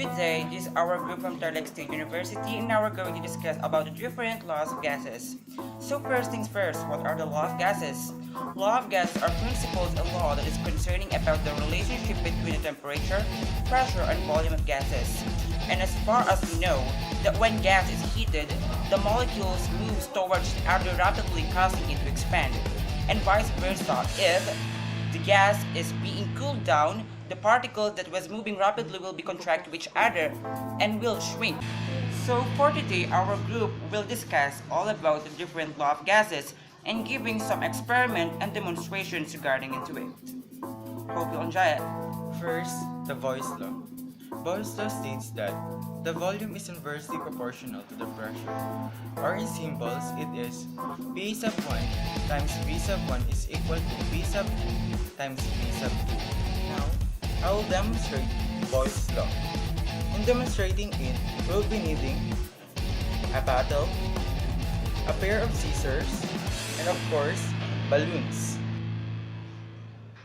Good day, this is our group from Tarlac State University, and now we're going to discuss about the different laws of gases. So first things first, what are the law of gases? Law of gases are principles and law that is concerning about the relationship between the temperature, pressure, and volume of gases. And as far as we know, that when gas is heated, the molecules move towards the other rapidly causing it to expand. And vice versa, if the gas is being cooled down, the particles that was moving rapidly will be contract to each other and will shrink. So for today, our group will discuss all about the different law of gases and giving some experiment and demonstrations regarding into it. Hope you enjoy it. First, the Boyle's law. Boyle's law states that the volume is inversely proportional to the pressure, or in symbols, it is P sub 1 times V sub 1 is equal to P sub 2 times V sub 2. Now, I will demonstrate Boyle's law. In demonstrating it, we'll be needing a bottle, a pair of scissors, and of course, balloons.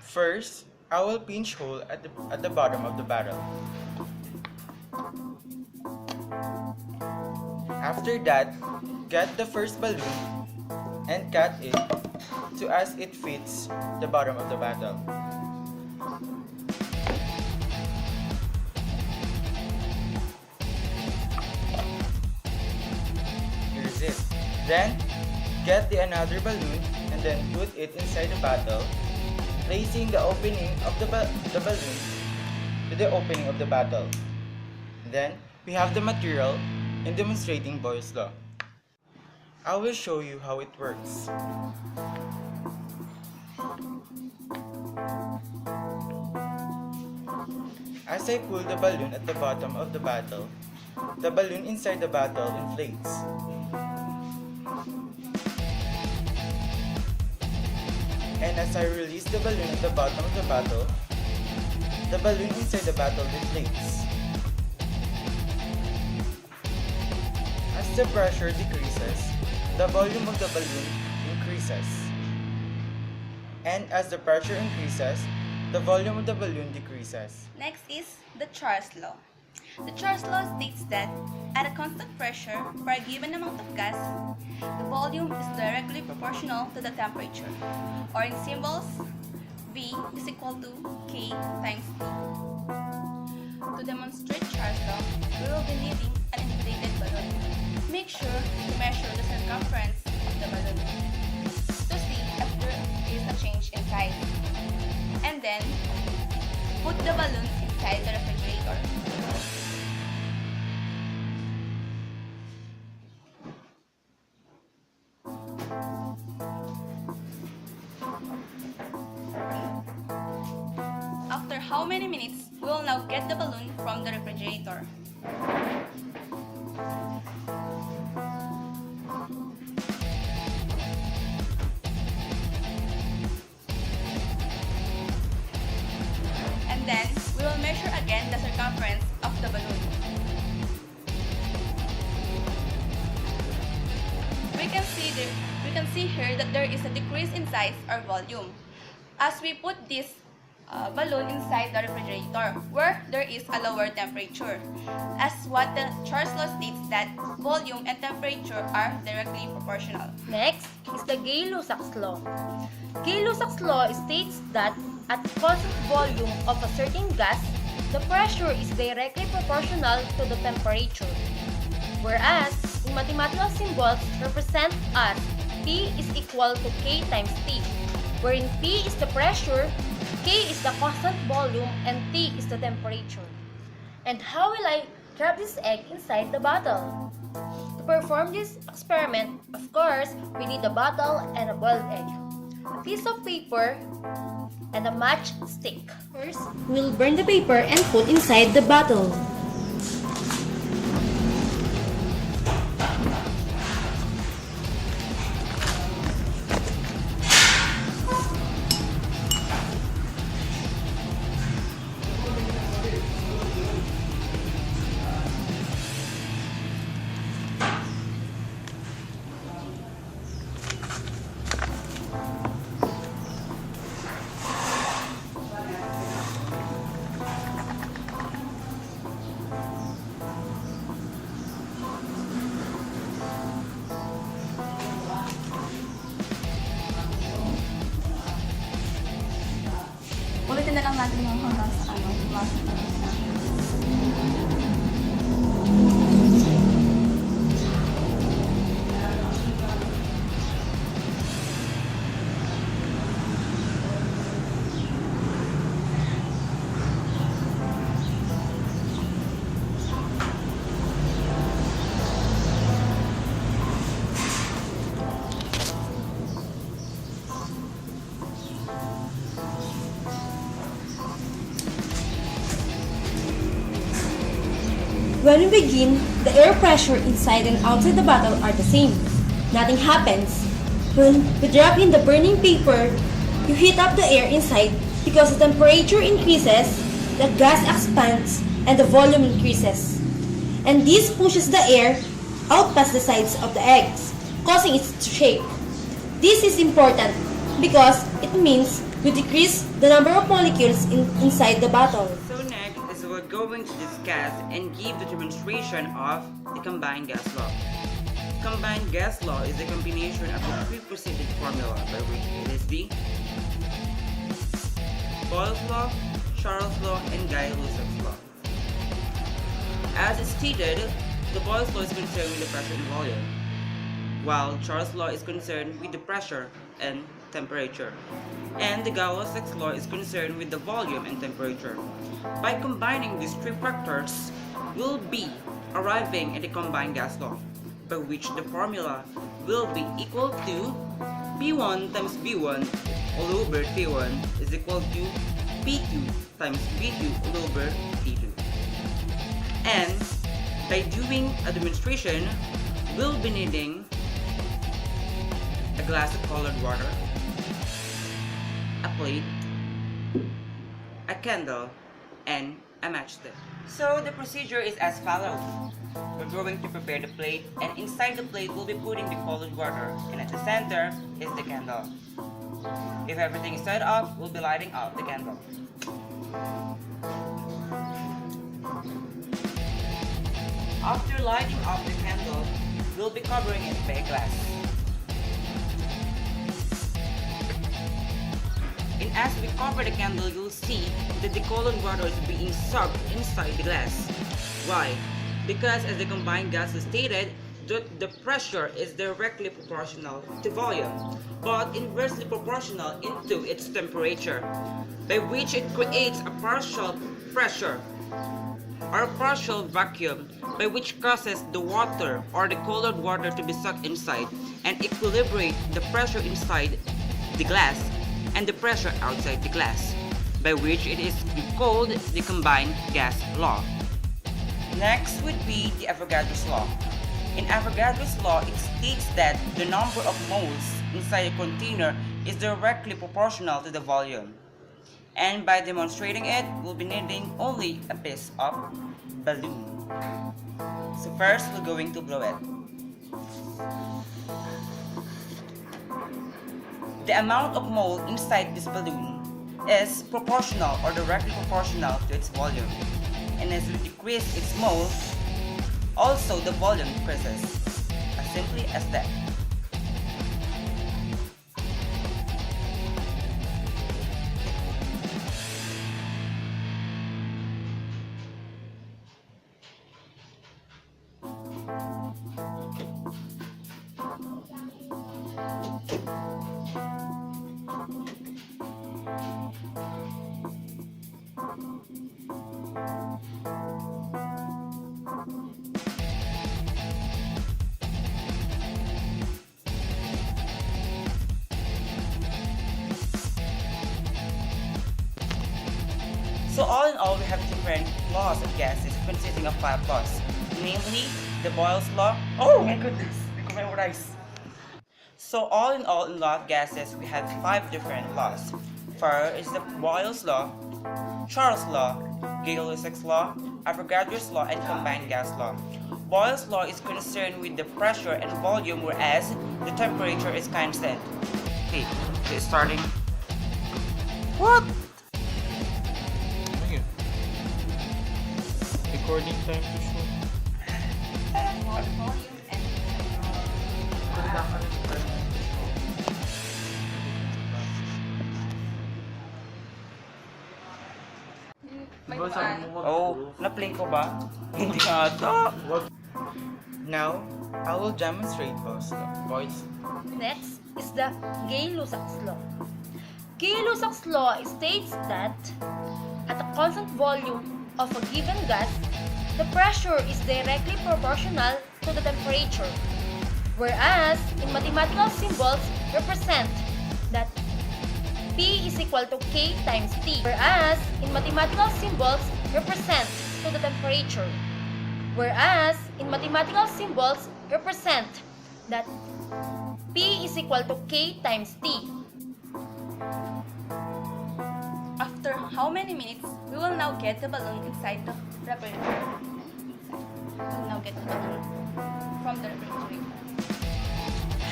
First, I will pinch hole at the bottom of the bottle. After that, get the first balloon and cut it to as it fits the bottom of the bottle. Here's it. Then, get the another balloon and then put it inside the bottle, placing the opening of the balloon to the opening of the bottle. Then, we have the material in demonstrating Boyle's law. I will show you how it works. As I pull the balloon at the bottom of the bottle, the balloon inside the bottle inflates. And as I release the balloon at the bottom of the bottle, the balloon inside the bottle deflates. As the pressure decreases, the volume of the balloon increases. And as the pressure increases, the volume of the balloon decreases. Next is the Charles law. The Charles law states that at a constant pressure for a given amount of gas, the volume is directly proportional to the temperature, or in symbols, V is equal to K times T. To demonstrate Charles law, we will be needing an inflated balloon. Make sure to measure the circumference of the balloon to see if there is a change in size. And then, put the balloon inside the refrigerator. After how many minutes, we will now get the balloon from the refrigerator. And then, we will measure again the circumference of the balloon. We can see here that there is a decrease in size or volume as we put this balloon inside the refrigerator where there is a lower temperature, as what the Charles law states that volume and temperature are directly proportional. Next is the Gay-Lussac's law. Gay-Lussac's law states that at constant volume of a certain gas, the pressure is directly proportional to the temperature. Whereas, in mathematical symbols represent as P is equal to K times T, wherein P is the pressure, K is the constant volume, and T is the temperature. And how will I drop this egg inside the bottle? To perform this experiment, of course, we need a bottle and a boiled egg, a piece of paper, and a matchstick. First, we'll burn the paper and put inside the bottle. na lang natin yung hanggang sa class. When we begin, the air pressure inside and outside the bottle are the same. Nothing happens. When we drop in the burning paper, you heat up the air inside because the temperature increases, the gas expands, and the volume increases. And this pushes the air out past the sides of the eggs, causing it to shake. This is important because it means we decrease the number of molecules inside the bottle. So next is we're going to discuss and give the demonstration of the combined gas law. Combined gas law is a combination of the three preceded formula by which it is the Boyle's law, Charles' law, and Gay-Lussac's law. As stated, the Boyle's law is concerned with the pressure and volume, while Charles' law is concerned with the pressure and temperature, and the Gay-Lussac's law is concerned with the volume and temperature. By combining these three factors, we'll be arriving at the combined gas law, by which the formula will be equal to P1 times B1 all over P1 is equal to P2 times B2 all over P2. And by doing a demonstration, we'll be needing a glass of colored water, a plate, a candle, and a matchstick. So the procedure is as follows. We're going to prepare the plate, and inside the plate we'll be putting the colored water, and at the center is the candle. If everything is set up, we'll be lighting up the candle. After lighting up the candle, we'll be covering it by a glass. And as we cover the candle, you'll see that the colored water is being sucked inside the glass. Why? Because as the combined gas is stated, the pressure is directly proportional to volume, but inversely proportional into its temperature, by which it creates a partial pressure or partial vacuum, by which causes the water or the colored water to be sucked inside and equilibrate the pressure inside the glass and the pressure outside the glass, by which it is called the combined gas law. Next would be the Avogadro's law. In Avogadro's law, it states that the number of moles inside a container is directly proportional to the volume. And by demonstrating it, we'll be needing only a piece of balloon. So first, we're going to blow it. The amount of mole inside this balloon is proportional or directly proportional to its volume. And as we decrease its mole, also the volume decreases. As simply as that. So all in all, we have different laws of gases consisting of 5 laws, namely the Boyle's law. Oh my goodness, I can memorize. So all in all, in law of gases, we have 5 different laws. First is the Boyle's law, Charles' law, Gay-Lussac's law, Avogadro's law, and combined gas law. Boyle's law is concerned with the pressure and volume, whereas the temperature is constant. Okay, so starting. What? Recording time to show. Volume and May dumaan. Oh, na-play ko ba? Hindi nga ata. Now, I will demonstrate Boyle's law. Next is the Gay-Lussac's law. Gay-Lussac's law states that at a constant volume of a given gas, the pressure is directly proportional to the temperature, whereas in mathematical symbols represent that P is equal to K times T, whereas in mathematical symbols represent to the temperature, whereas in mathematical symbols represent that P is equal to K times T. After how many minutes, we will now get the balloon inside the refrigerator. We will now get the balloon from the refrigerator.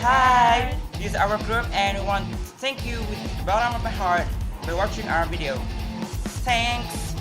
Hi! This is our group and we want to thank you with the bottom of my heart by watching our video. Thanks!